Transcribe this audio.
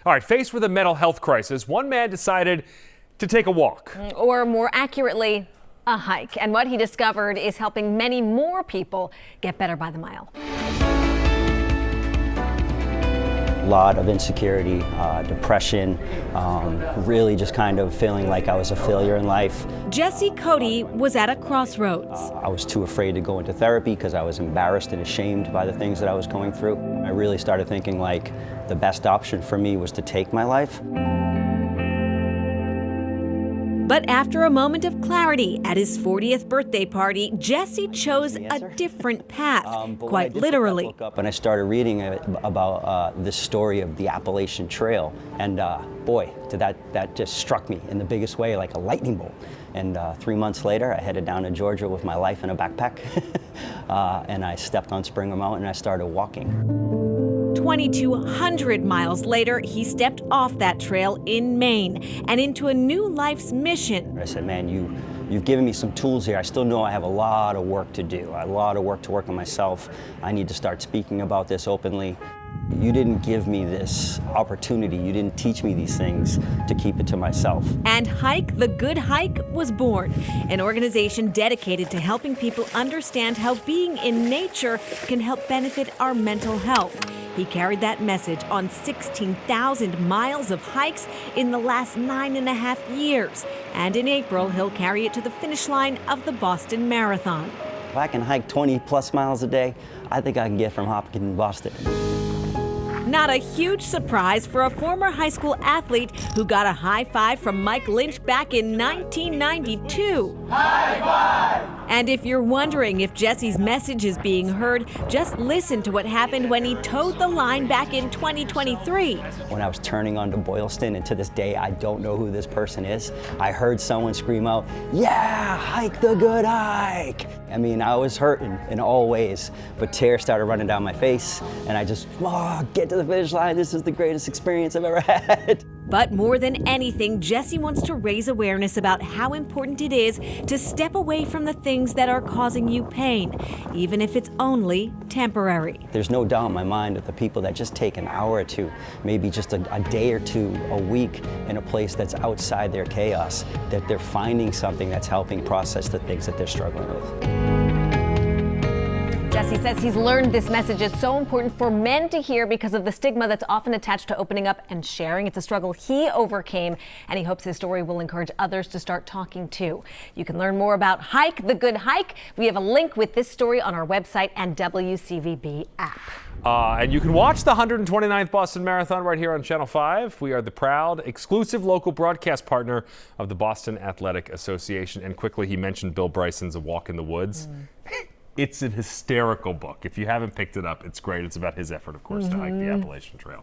All right, faced with a mental health crisis, one man decided to take a walk. Or more accurately, a hike. And what he discovered is helping many more people get better by the mile. A lot of insecurity, depression, really just kind of feeling like I was a failure in life. Jesse Cody was at a crossroads. I was too afraid to go into therapy because I was embarrassed and ashamed by the things that I was going through. I really started thinking like the best option for me was to take my life. But after a moment of clarity at his 40th birthday party, Jesse chose a different path, quite literally. I looked up and I started reading about this story of the Appalachian Trail, and boy, that just struck me in the biggest way, like a lightning bolt. And 3 months later, I headed down to Georgia with my life in a backpack, and I stepped on Springer Mountain and I started walking. 2,200 miles later, he stepped off that trail in Maine and into a new life's mission. I said, man, you've given me some tools here. I still know I have a lot of work to do, a lot of work to work on myself. I need to start speaking about this openly. You didn't give me this opportunity. You didn't teach me these things to keep it to myself. And Hike the Good Hike was born, an organization dedicated to helping people understand how being in nature can help benefit our mental health. He carried that message on 16,000 miles of hikes in the last 9.5 years. And in April, he'll carry it to the finish line of the Boston Marathon. If I can hike 20 plus miles a day, I think I can get from Hopkins to Boston. Not a huge surprise for a former high school athlete who got a high five from Mike Lynch back in 1992. High five! And if you're wondering if Jesse's message is being heard, just listen to what happened when he towed the line back in 2023. When I was turning onto Boylston, and to this day, I don't know who this person is, I heard someone scream out, "Yeah, hike the good hike!" I mean, I was hurting in all ways, but tears started running down my face, and I just, get to the finish line. This is the greatest experience I've ever had. But more than anything, Jesse wants to raise awareness about how important it is to step away from the things that are causing you pain, even if it's only temporary. There's no doubt in my mind that the people that just take an hour or two, maybe just a day or two a week in a place that's outside their chaos, that they're finding something that's helping process the things that they're struggling with. Jesse says he's learned this message is so important for men to hear because of the stigma that's often attached to opening up and sharing. It's a struggle he overcame, and he hopes his story will encourage others to start talking too. You can learn more about Hike the Good Hike. We have a link with this story on our website and WCVB app. And you can watch the 129th Boston Marathon right here on Channel 5. We are the proud, exclusive local broadcast partner of the Boston Athletic Association. And quickly, he mentioned Bill Bryson's A Walk in the Woods. It's an hysterical book. If you haven't picked it up, it's great. It's about his effort, of course, to hike the Appalachian Trail.